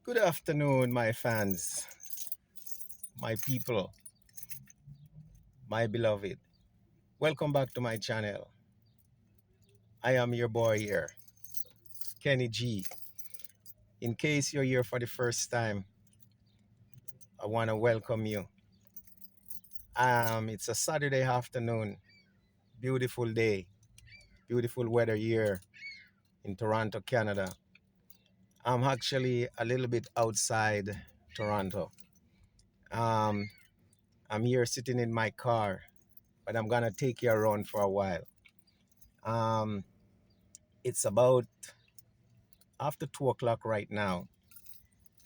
Good afternoon, my fans, my people, my beloved. Welcome back to my channel. I am your boy here, Kenny G. In case you're here for the first time, I want to welcome you. It's a Saturday afternoon, beautiful day, beautiful weather here in Toronto, Canada. I'm actually a little bit outside Toronto. Um, I'm here sitting in my car, but I'm gonna take you around for a while. Um, it's about after 2 o'clock right now,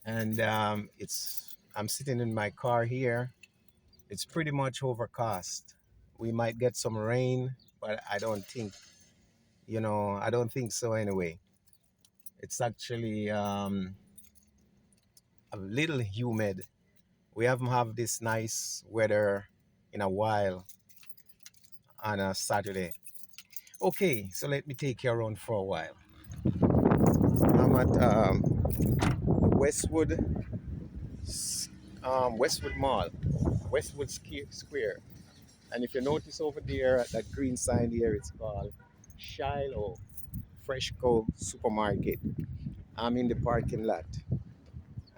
and I'm sitting in my car here. It's pretty much overcast. We might get some rain, but I don't think so anyway. It's actually a little humid. We haven't had this nice weather in a while on a Saturday. Okay, so let me take you around for a while. I'm at Westwood Westwood Mall, Square. And if you notice over there, that green sign here, it's called Shiloh Freshco Supermarket. I'm in the parking lot.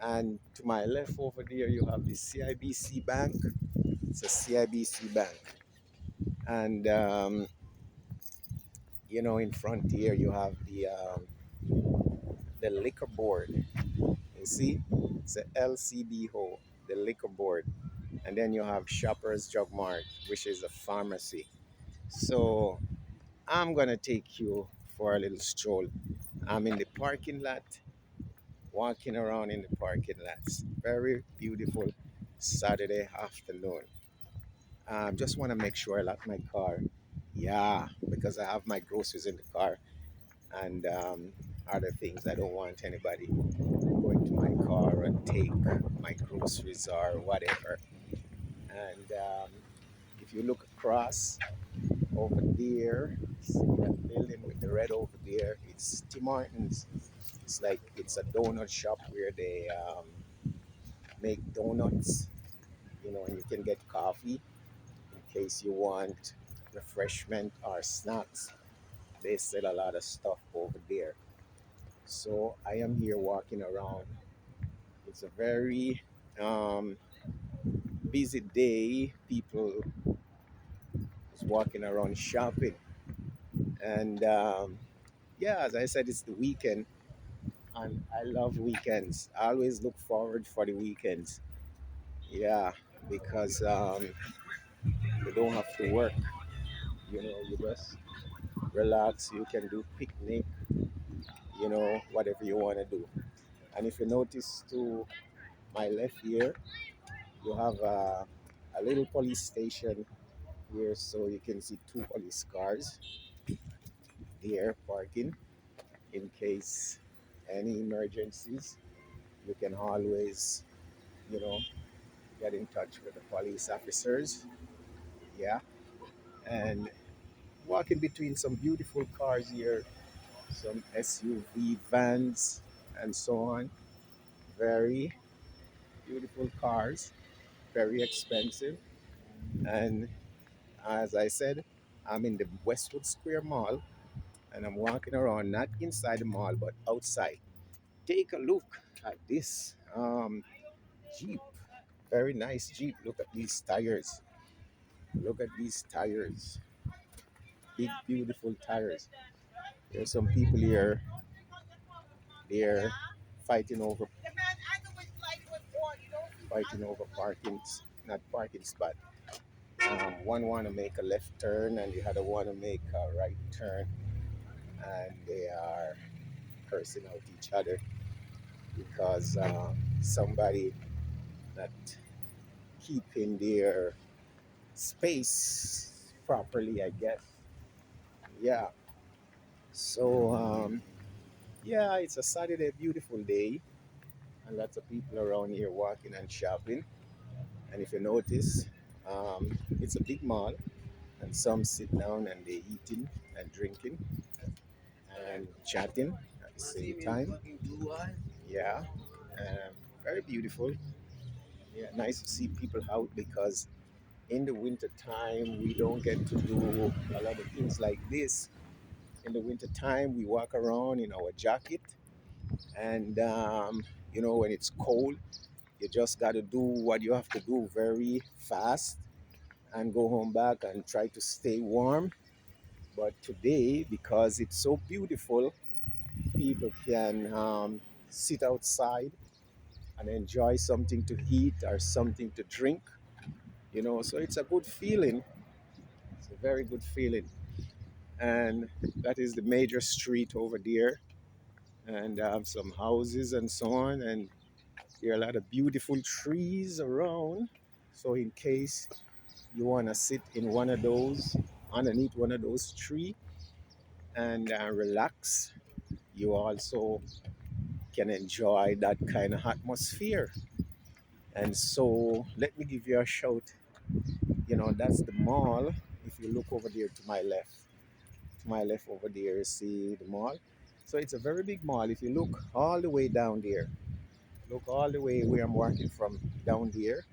And to my left over there, you have the CIBC Bank. It's a CIBC Bank. And, in front here, you have the liquor board. You see? It's a LCBO, the liquor board. And then you have Shoppers Drug Mart, which is a pharmacy. So I'm gonna take you for a little stroll. I'm in the parking lot, walking around in the parking lots. Very beautiful Saturday afternoon. Just want to make sure I lock my car. Yeah, because I have my groceries in the car and other things. I don't want anybody going to my car and take my groceries or whatever. And if you look across, over there, see that building with the red over there, it's Tim Hortons. It's a donut shop where they make donuts, and you can get coffee in case you want refreshment or snacks. They sell a lot of stuff over there. So I am here walking around. It's a very um, busy day. People is walking around shopping, and yeah, as I said, it's the weekend and I love weekends. I always look forward for the weekends. Yeah, because you don't have to work. You just relax. You can do picnic. Whatever you want to do. And if you notice to my left here, you have a little police station here, so you can see two police cars here parking in case any emergencies. You can always, you know, get in touch with the police officers. Yeah, and walking between some beautiful cars here, some SUV vans, and so on. Very beautiful cars, very expensive. And as I said, I'm in the Westwood Square Mall and I'm walking around, not inside the mall, but outside. Take a look at this Jeep. Very nice Jeep. Look at these tires. Look at these tires. Big, beautiful tires. There's some people here. They're fighting over parking, not parking spot. One want to make a left turn and the other want to make a right turn, and they are cursing out each other because somebody not keeping their space properly, I guess. Yeah. So yeah, it's a Saturday, beautiful day, and lots of people around here walking and shopping. And if you notice, it's a big mall, and some sit down and they eating and drinking and chatting at the same time. Yeah. Very beautiful. Yeah, nice to see people out because in the winter time we don't get to do a lot of things like this. In the winter time, we walk around in our jacket, and when it's cold, you just got to do what you have to do very fast and go home back and try to stay warm. But today, because it's so beautiful, people can sit outside and enjoy something to eat or something to drink. So it's a good feeling. It's a very good feeling. And that is the major street over there, and some houses and so on. And there are a lot of beautiful trees around. So in case you want to sit in one of those, underneath one of those trees and relax, you also can enjoy that kind of atmosphere. And so let me give you a shout. That's the mall. If you look over there to my left over there, you see the mall. So it's a very big mall. If you look all the way down there, look all the way where I'm working from down there,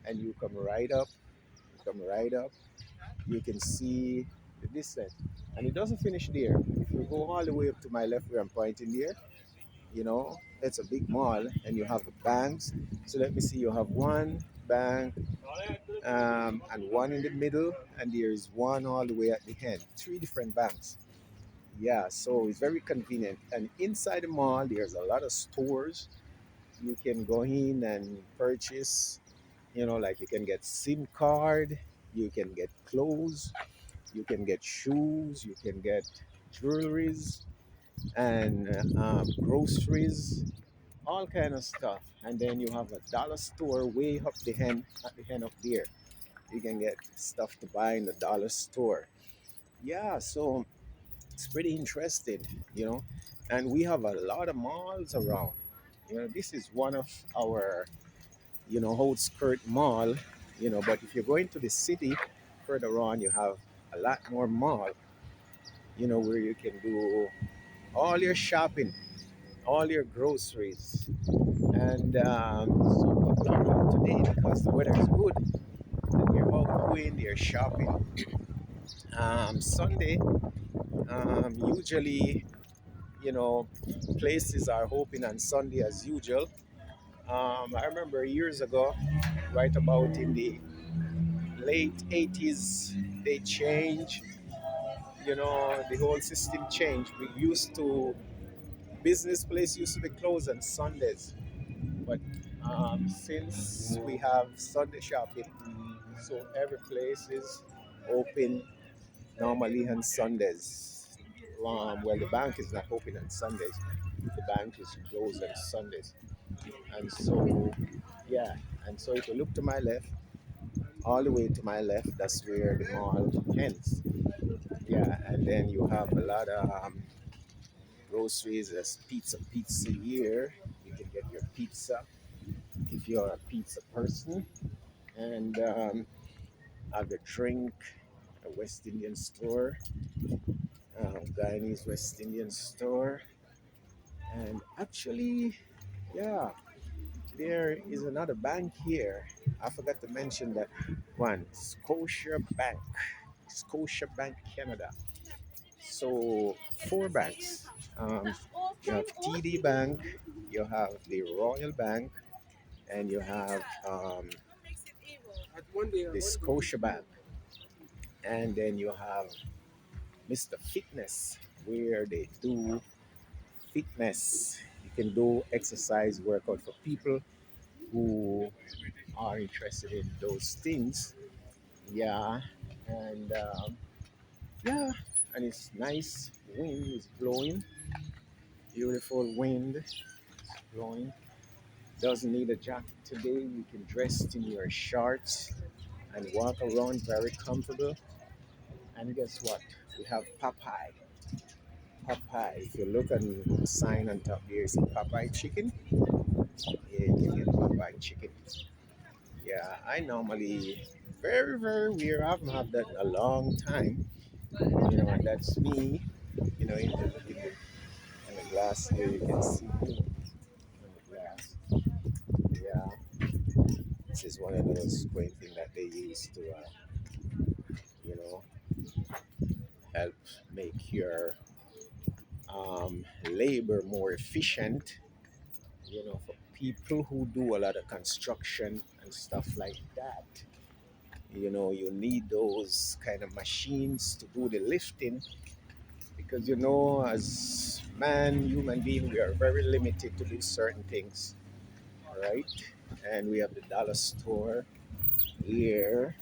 and you come right up, you can see the distance. And it doesn't finish there. If you go all the way up to my left where I'm pointing there, it's a big mall and you have the banks. So let me see, you have one bank and one in the middle, and there is one all the way at the end. Three different banks. Yeah, so it's very convenient. And inside the mall, there's a lot of stores. You can go in and purchase, like you can get SIM card, you can get clothes, you can get shoes, you can get jewelries and groceries, all kind of stuff. And then you have a dollar store way up the end at the end up there. You can get stuff to buy in the dollar store. Yeah, so it's pretty interesting, you know. And we have a lot of malls around. This is one of our, outskirt mall, but if you're going to the city further on, you have a lot more mall, where you can do all your shopping, all your groceries. And so people are out today because the weather is good and they're out going, they're shopping. Sunday, usually, you know, places are open on Sunday as usual. I remember years ago, right about in the late 80s, they changed, the whole system changed. We used to, business place used to be closed on Sundays. But since we have Sunday shopping, so every place is open normally on Sundays. Well, the bank is not open on Sundays. The bank is closed on Sundays. And so, yeah. And so if you look to my left, all the way to my left, that's where the mall ends. Yeah. And then you have a lot of groceries. There's pizza here. You can get your pizza if you're a pizza person. And have a drink, a West Indian store, Guyanese West Indian store. And actually, yeah, there is another bank here. I forgot to mention that one, Scotia Bank Canada. So four banks. Um, you have TD Bank, you have the Royal Bank, and you have the Scotia Bank, and then you have Mr. Fitness, where they do fitness. You can do exercise workout for people who are interested in those things. Yeah, and yeah, and it's nice. Wind is blowing, beautiful wind is blowing. Doesn't need a jacket today. You can dress in your shorts and walk around very comfortable. And guess what? We have Popeye. Popeye. If you look on the sign on top here, see Popeye chicken. Yeah, you can get Popeye chicken. Yeah, I normally very very weird. I haven't had that in a long time. And that's me. In the glass here, you can see me in the glass. This is one of those quaint things that they use to, you know, help make your labor more efficient. For people who do a lot of construction and stuff like that, you need those kind of machines to do the lifting because, as human being, we are very limited to do certain things, right? And we have the dollar store here,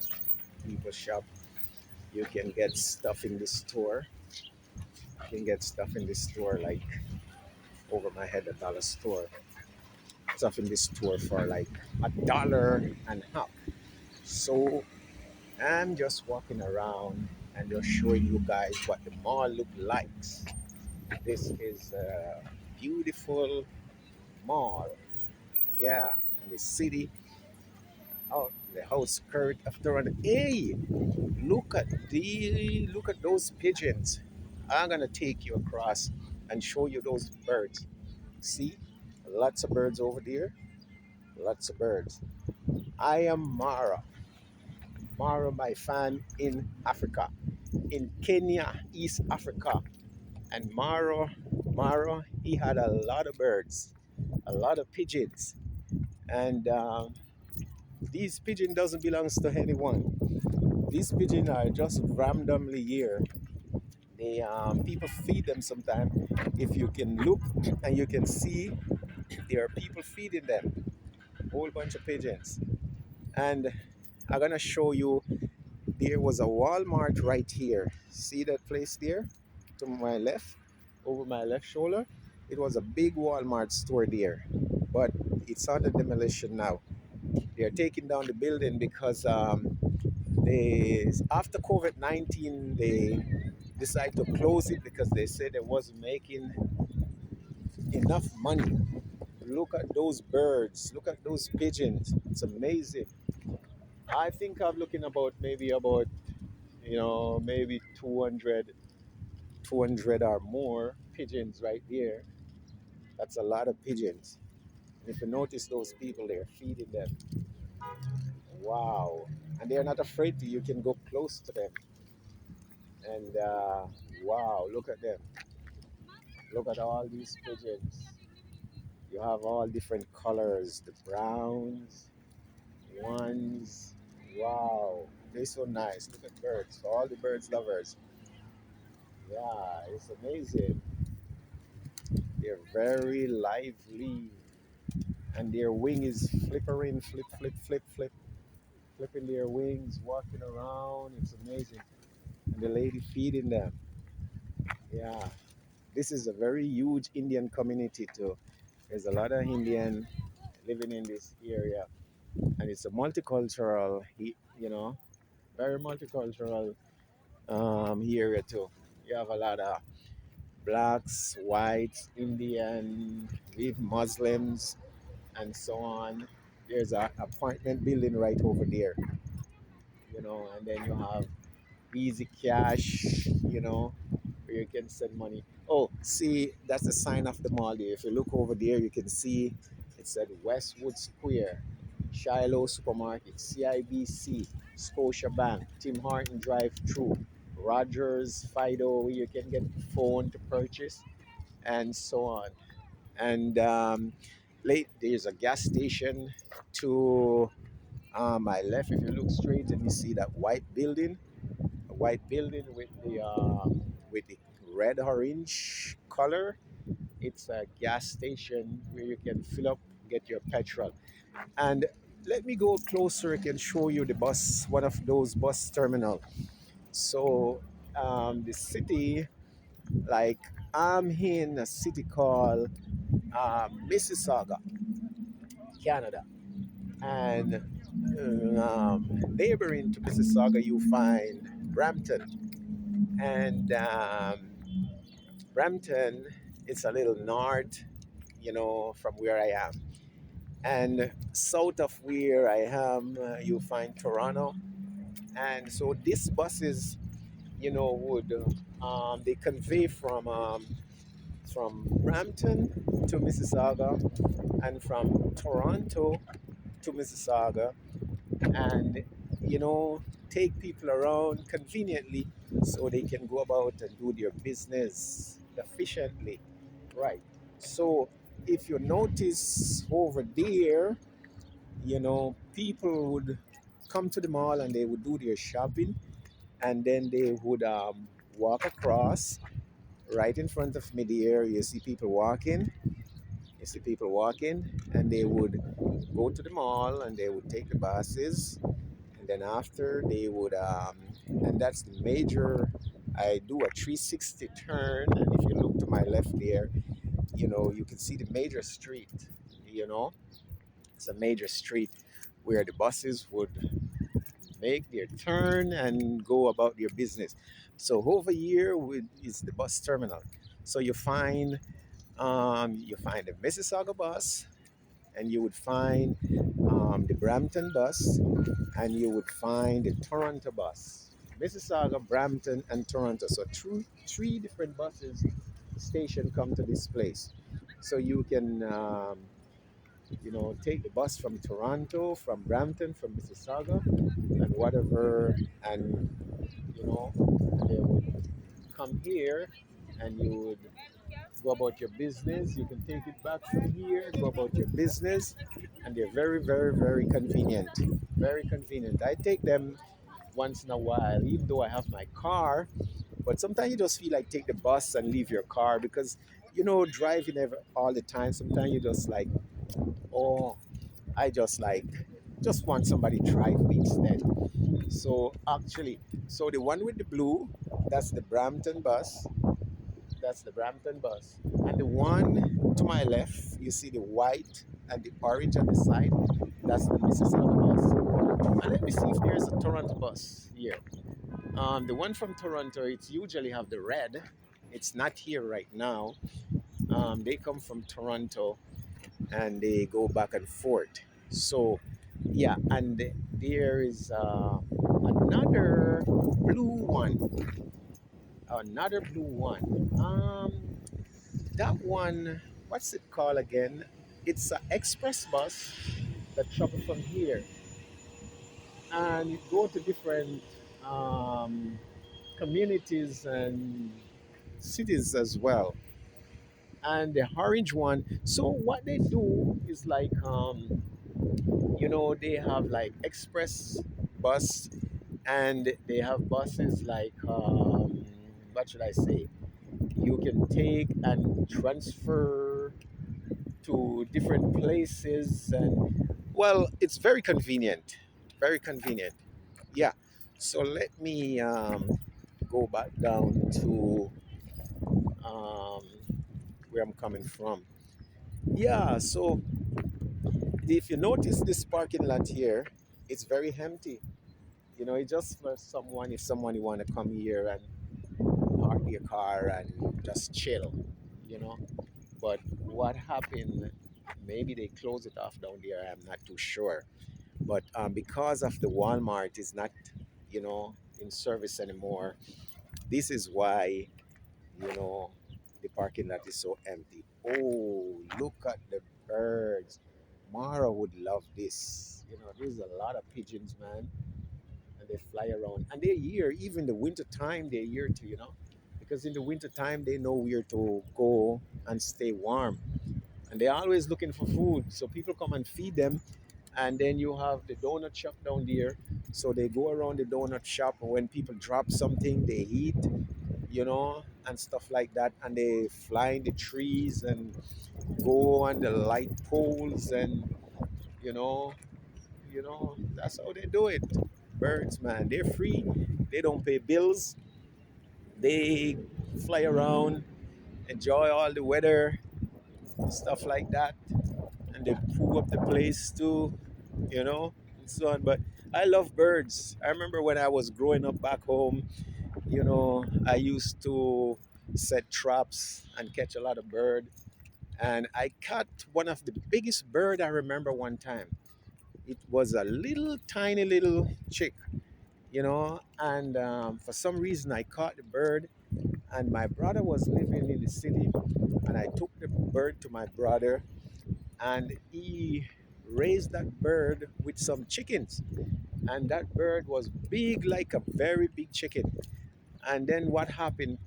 people shop. You can get stuff in the store. You can get stuff in the store like over my head, a dollar store. Stuff in the store for like $1.50. So I'm just walking around and just showing you guys what the mall look like. This is a beautiful mall. Yeah, and the city out the outskirt after an hey, look at those pigeons. I'm gonna take you across and show you those birds. See? Lots of birds over there. Lots of birds. I am Mara. Mara, my fan in Africa, in Kenya, East Africa. And Mara, he had a lot of birds, a lot of pigeons. And these pigeons doesn't belong to anyone. These pigeons are just randomly here. They people feed them sometimes. If you can look and you can see, there are people feeding them. Whole bunch of pigeons. And I'm gonna show you. There was a Walmart right here. See that place there to my left, over my left shoulder? It was a big Walmart store there, but it's under demolition now. They're taking down the building because after COVID-19 they decided to close it because they said it wasn't making enough money. Look at those birds. Look at those pigeons. It's amazing. I think I'm looking about maybe 200 or more pigeons right there. That's a lot of pigeons. And if you notice those people, they're feeding them. Wow. And they're not afraid to. You can go close to them. And wow, look at them. Look at all these pigeons. You have all different colors, the browns, ones. Wow. They're so nice. Look at birds. For all the birds lovers. Yeah, it's amazing. They're very lively. And their wing is flippering, flip, flip, flip, flip, flipping their wings, walking around. It's amazing. And the lady feeding them. Yeah, this is a very huge Indian community too. There's a lot of Indian living in this area, and it's a multicultural, very multicultural area too. You have a lot of blacks, whites, Indian, with Muslims, and so on. There's a apartment building right over there, and then you have Easy Cash, where you can send money. Oh, see, that's the sign of the mall there. If you look over there, you can see it said Westwood Square, Shiloh Supermarket, CIBC, Scotia Bank, Tim Horton Drive Through, Rogers, Fido, where you can get a phone to purchase, and so on. And there's a gas station to my left. If you look straight and you see that white building, a white building with the red orange color. It's a gas station where you can fill up, get your petrol. And let me go closer. I can show you the bus, one of those bus terminal. So the city, like I'm in a city called Mississauga, Canada, and neighboring to Mississauga, you find Brampton, and Brampton, it's a little north, from where I am. And south of where I am, you find Toronto. And so these buses, would they convey from Brampton to Mississauga, and from Toronto to Mississauga and, you know, take people around conveniently so they can go about and do their business efficiently. Right. So if you notice over there, you know, people would come to the mall and they would do their shopping and then they would walk across right in front of me there. You see people walking, you see people walking, and they would go to the mall and they would take the buses. And then after they would, and that's the major, I do a 360 turn. And if you look to my left there, you know, you can see the major street, you know, it's a major street where the buses would make their turn and go about their business. So over here is the bus terminal. So you find the Mississauga bus, and you would find the Brampton bus, and you would find the Toronto bus. Mississauga, Brampton, and Toronto. So three different buses station come to this place. So you can you know, take the bus from Toronto, from Brampton, from Mississauga, and whatever, and you know, they would come here, and you would go about your business. You can take it back from here, go about your business, and they're very, very, very convenient. Very convenient. I take them once in a while, even though I have my car. But sometimes you just feel like take the bus and leave your car because you know driving all the time. Sometimes you just like, oh, I just like just want somebody to drive me instead. So actually, so the one with the blue, that's the Brampton bus. That's the Brampton bus. And the one to my left, you see the white and the orange on the side. That's the Mississauga bus. And let me see if there's a Toronto bus here. The one from Toronto, it's usually have the red. It's not here right now. They come from Toronto and they go back and forth. So, yeah, and there is another blue one. Another blue one. That one, what's it called again? It's an express bus that travel from here and it go to different um, communities and cities as well. And the orange one, so what they do is like, you know, they have like express bus and they have buses like, what should I say? You can take and transfer to different places and well it's very convenient, very convenient, yeah. So let me go back down to um, where I'm coming from. Yeah, so if you notice this parking lot here, it's very empty. You know, it's just for someone, if someone you want to come here and park your car and just chill, you know. But what happened, maybe they close it off down there, I'm not too sure. But because of the Walmart is not, you know, in service anymore, this is why, you know, the parking lot is so empty. Oh, look at the birds. Mara would love this. You know, there's a lot of pigeons, man, and they fly around. And they're here, even the winter time, they're here too, you know, because in the winter time, they know where to go and stay warm. And they're always looking for food. So people come and feed them. And then you have the donut shop down there. So they go around the donut shop, and when people drop something, they eat, you know, and stuff like that. And they fly in the trees and go on the light poles, and you know, that's how they do it. Birds, man, they're free. They don't pay bills. They fly around, enjoy all the weather, stuff like that, and they poo up the place too, you know, and so on. But I love birds. I remember when I was growing up back home, you know, I used to set traps and catch a lot of bird. And I caught one of the biggest bird I remember one time. It was a little tiny little chick, you know, and for some reason I caught the bird, and my brother was living in the city, and I took the bird to my brother, and he raised that bird with some chickens, and that bird was big like a very big chicken. And then what happened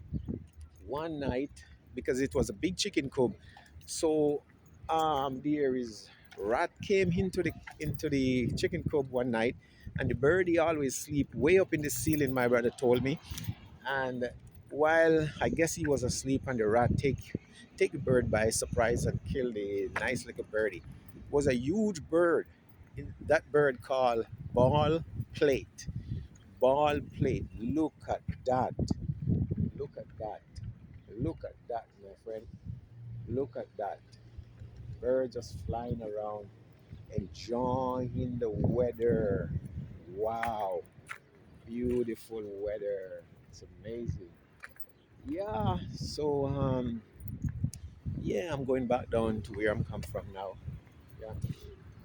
one night, because it was a big chicken coop, so there is rat came into the chicken coop one night, and the bird he always sleep way up in the ceiling. My brother told me, and while I guess he was asleep, and the rat take the bird by surprise and kill the nice little birdie. It was a huge bird. That bird called ball plate. Ball plate. Look at that. Look at that. Look at that, my friend. Look at that. Birds just flying around, enjoying the weather. Wow. Beautiful weather. It's amazing. Yeah, so yeah, I'm going back down to where I'm come from now. Yeah.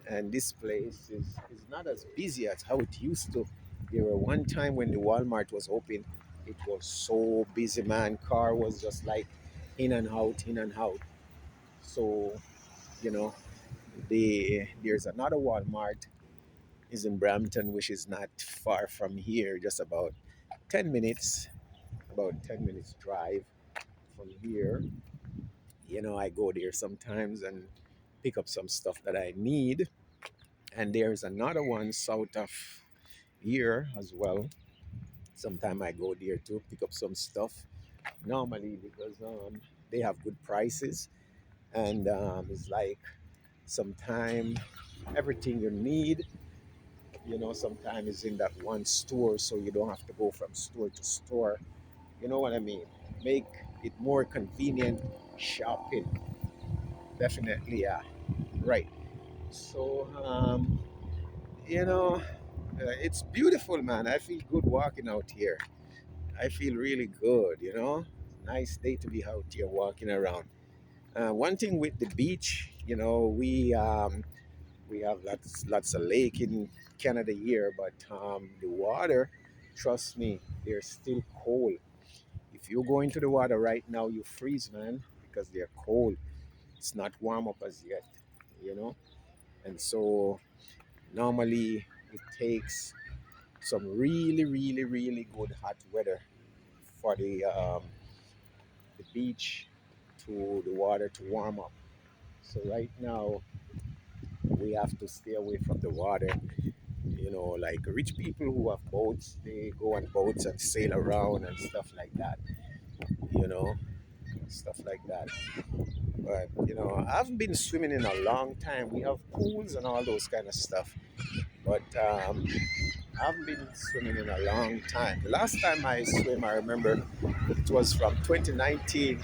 And this place is not as busy as how it used to. There were one time when the Walmart was open, it was so busy, man. Car was just like in and out, in and out. So, you know, there's another Walmart is in Brampton, which is not far from here, just 10 minutes, about 10 minutes drive from here. I go there sometimes and pick up some stuff that I need. And there's another one south of here as well. Sometimes I go there to pick up some stuff. Normally because they have good prices, and it's like sometime everything you need. Sometimes it's in that one store, so you don't have to go from store to store. You know what I mean? Make it more convenient shopping. Definitely, yeah. Right. So, you know, it's beautiful, man. I feel good walking out here. I feel really good, Nice day to be out here walking around. One thing with the beach, we have lots of lake in Canada here, but the water, trust me, they're still cold. If you go into the water right now, you freeze, man, because they're cold. It's not warm up as yet, you know. And so normally it takes some really, really, really good hot weather for the beach to the water to warm up. So right now we have to stay away from the water. Like rich people who have boats, they go on boats and sail around and stuff like that. You know, stuff like that. But I haven't been swimming in a long time. We have pools and all those kind of stuff, but I haven't been swimming in a long time. The last time I swim, I remember it was from 2019.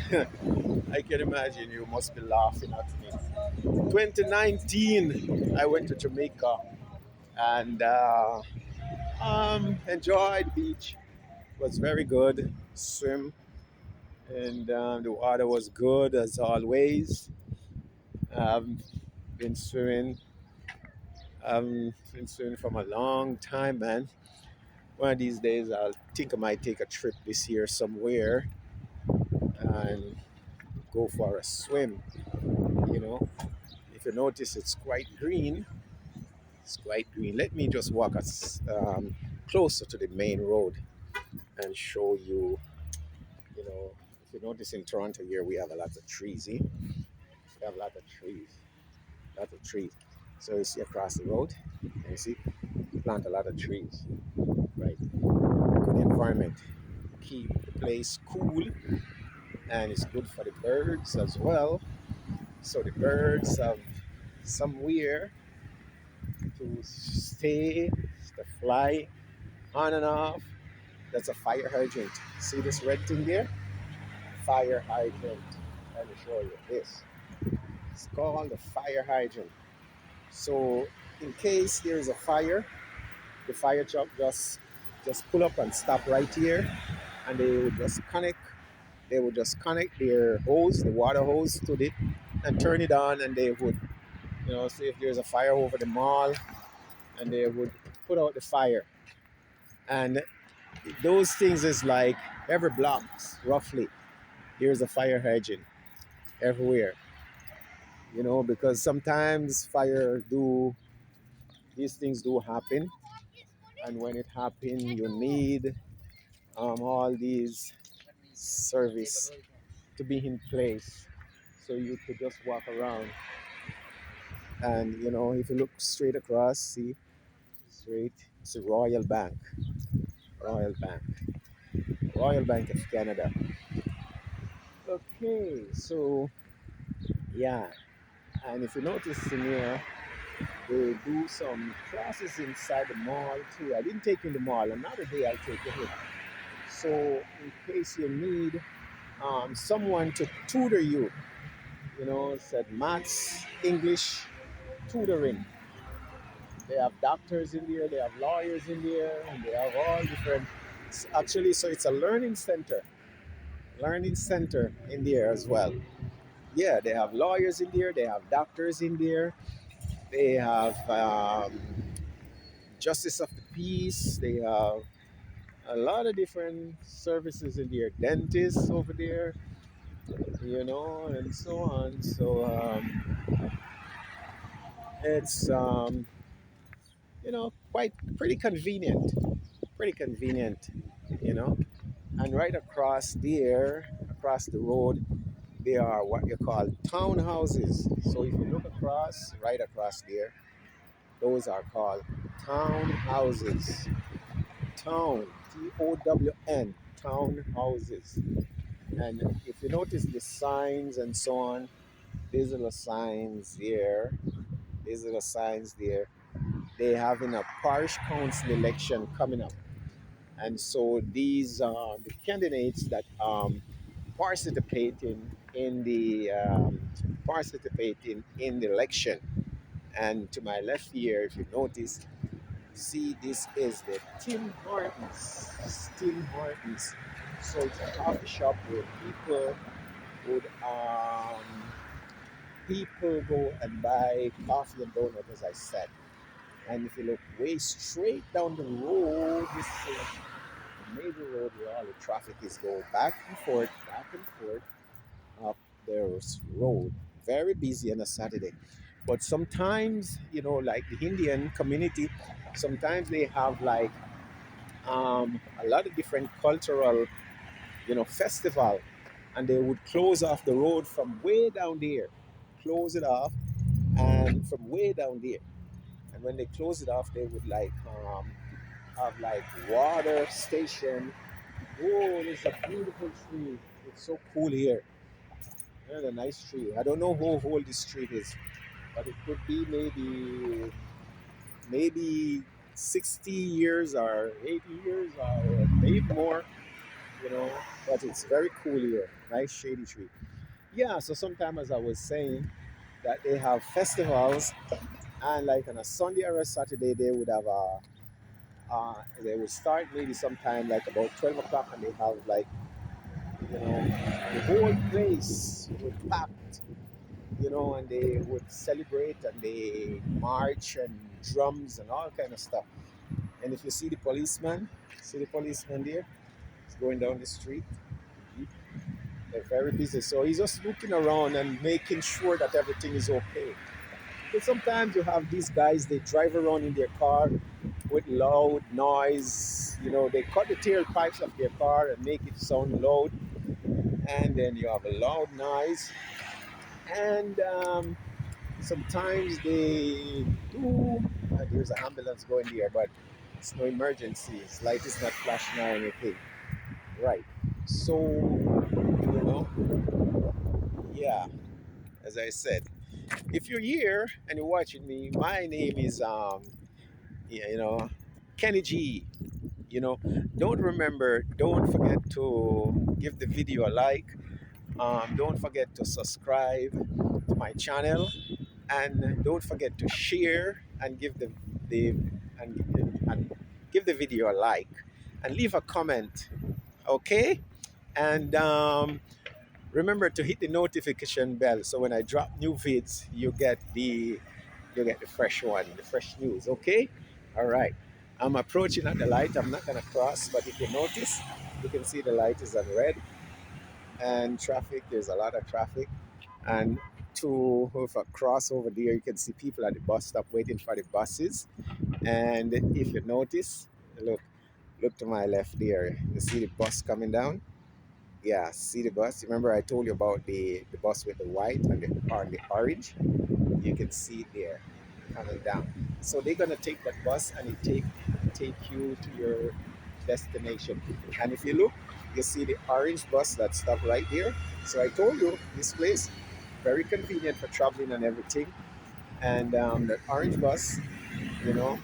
I can imagine you must be laughing at me. 2019, I went to Jamaica and enjoyed the beach. It was very good. Swim, and the water was good as always. I've been swimming. I've been swimming from a long time, man. One of these days, I'll think I might take a trip this year somewhere and go for a swim. You know, if you notice, it's quite green. It's quite green. Let me just walk us closer to the main road and show you. If you notice in Toronto here, we have a lot of trees. Eh? We have a lot of trees, lot of trees. So you see across the road, and you see, plant a lot of trees, right? Good environment, keep the place cool, and it's good for the birds as well. So the birds have somewhere to stay, to fly on and off. That's a fire hydrant. See this red thing there? Fire hydrant. Let me show you this. It's called the fire hydrant. So in case there is a fire, the fire truck just pull up and stop right here, and they would just connect their hose, the water hose to it, and turn it on, and they would, see if there's a fire over the mall, and they would put out the fire. And those things is like every blocks roughly there's a fire hydrant everywhere. because sometimes fire do these things do happen, and when it happen, you need all these service to be in place, so you could just walk around. And if you look straight across, see straight, it's a Royal Bank, Royal Bank of Canada. Okay, so yeah, and if you notice in here, they do some classes inside the mall too. I didn't take you in the mall. Another day I'll take you in. So in case you need someone to tutor you, said maths, English tutoring. They have doctors in there, they have lawyers in there, and they have all different. Actually, so it's a learning center in there as well. Yeah, they have lawyers in there, they have doctors in there, they have justice of the peace, they have a lot of different services in there, dentists over there, and so on. So it's quite pretty convenient, you know. And right across there, across the road, there are what you call townhouses. So if you look across, right across there, those are called townhouses. Town, Town, townhouses. And if you notice the signs and so on, these are the signs there. These are the signs there. They having a parish council election coming up, and so these are the candidates that participating participating in the election. And to my left here, if you notice, see this is the Tim Hortons. Tim Hortons. So it's a coffee shop where would people go and buy coffee and donut, as I said. And if you look way straight down the road, this is a major road where all the traffic is going back and forth up this road. Very busy on a Saturday. But sometimes, like the Indian community, sometimes they have like a lot of different cultural, festival, and they would close off the road from way down there, close it off, and from way down there. And when they close it off, they would like have like water station. Oh, there's a beautiful tree. It's so cool here. There's a nice tree. I don't know how old this tree is, but it could be maybe 60 years or 80 years or maybe more, you know. But it's very cool here. Nice shady tree. Yeah. So sometimes, as I was saying, that they have festivals, and like on a Sunday or a Saturday, they would have a they would start maybe sometime like about 12 o'clock, and they have like, the whole place would packed, and they would celebrate and they march and drums and all kind of stuff. And if you see the policeman there, he's going down the street. They're very busy, so he's just looking around and making sure that everything is okay. Because sometimes you have these guys, they drive around in their car with loud noise. They cut the tailpipes of their car and make it sound loud, and then you have a loud noise. And sometimes they do. There's an ambulance going there, but it's no emergency. Its light is not flashing or anything. Right. So, yeah, as I said, if you're here and you're watching me, my name is yeah, Kenny G. You know, don't forget to give the video a like. Don't forget to subscribe to my channel, and don't forget to share and the and give the video a like, and leave a comment. Okay, and remember to hit the notification bell, so when I drop new vids, you get the fresh one, the fresh news. Okay, all right. I'm approaching at the light. I'm not gonna cross, but if you notice, you can see the light is on red, and traffic. There's a lot of traffic, and to, if I cross over there, you can see people at the bus stop waiting for the buses. And if you notice, look, look to my left there. You see the bus coming down? Yeah, see the bus. Remember I told you about the bus with the white and the orange? You can see it there coming down. So they're gonna take that bus and take you to your destination. And if you look, you see the orange bus that stopped right there. So I told you this place very convenient for traveling and everything. And that orange bus, you know,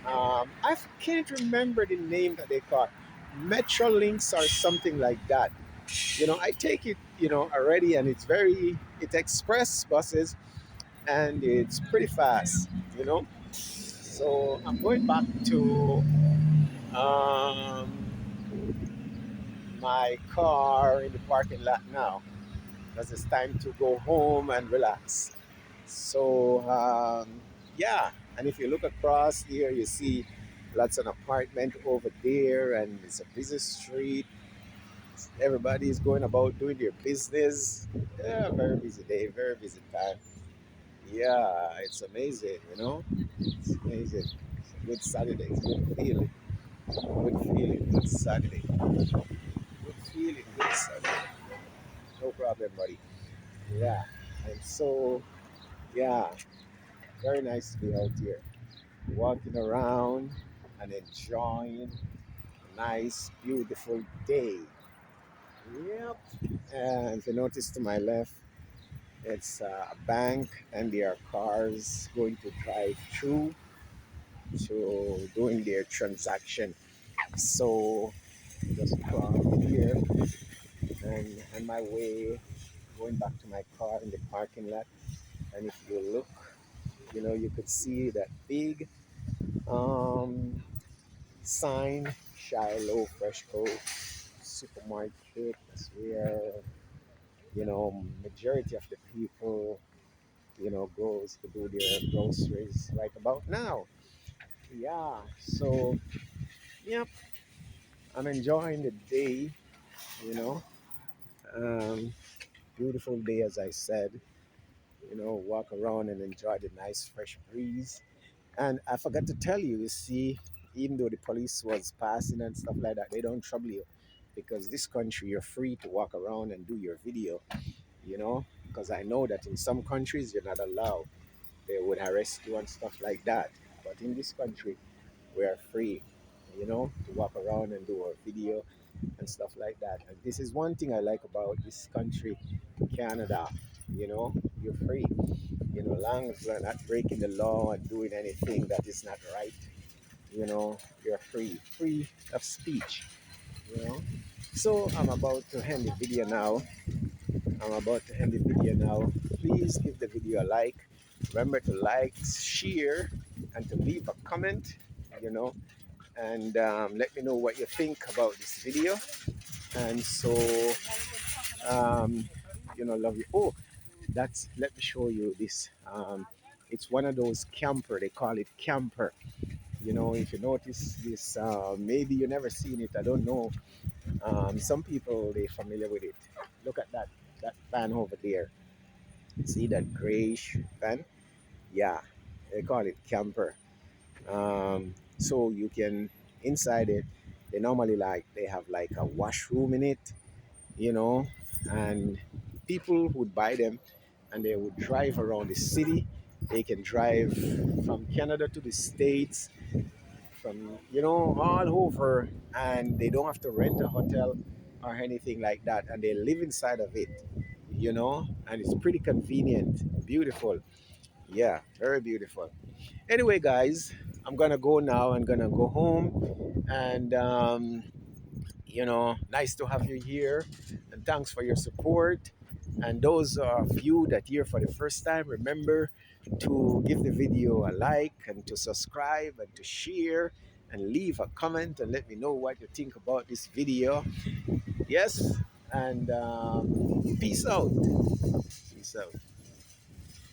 I can't remember the name that they call it. Metrolinks or something like that. I take it, already, and it's express buses and it's pretty fast, you know. So I'm going back to um, my car in the parking lot now because it's time to go home and relax. So yeah, and if you look across here, you see lots of apartment over there, and it's a busy street. Everybody is going about doing their business. Yeah, very busy day, very busy time. Yeah, it's amazing, It's amazing. It's a good Saturday. It's a good feeling. Good feeling. Good Saturday. Good feeling. Good Saturday. No problem, buddy. Yeah. And so, yeah, very nice to be out here. Walking around and enjoying a nice, beautiful day. Yep. And if you notice to my left, it's a bank, and there are cars going to drive through to doing their transaction. So just cross here and on my way going back to my car in the parking lot. And if you look, you could see that big um, sign, Shiloh Fresh Co. Supermarket. That's where majority of the people goes to do their groceries right about now. Yeah. So yep, I'm enjoying the day. You know, um, beautiful day as I said. Walk around and enjoy the nice fresh breeze. And I forgot to tell you, you see, even though the police was passing and stuff like that, they don't trouble you because this country you're free to walk around and do your video. Because I know that in some countries you're not allowed. They would arrest you and stuff like that. But in this country, we are free, to walk around and do our video and stuff like that. And this is one thing I like about this country, Canada. You're free. Long as you're not breaking the law and doing anything that is not right, you're free. Free of speech, you know. So I'm about to end the video now. Please give the video a like. Remember to like, share, and to leave a comment, you know, and let me know what you think about this video. And so, um, love you. Oh, let me show you this. It's one of those camper. They call it camper. If you notice this, maybe you never seen it. I don't know. Some people they familiar with it. Look at that van over there. See that grayish van? Yeah, they call it camper. So you can inside it. They normally they have like a washroom in it, you know, and people would buy them and they would drive around the city. They can drive from Canada to the States, from all over, and they don't have to rent a hotel or anything like that, and they live inside of it, and it's pretty convenient, beautiful. Yeah, very beautiful. Anyway, guys, I'm gonna go now. I'm gonna go home, and nice to have you here, and thanks for your support. And those of you that here for the first time, remember to give the video a like and to subscribe and to share and leave a comment and let me know what you think about this video. Yes, and peace out. Peace out.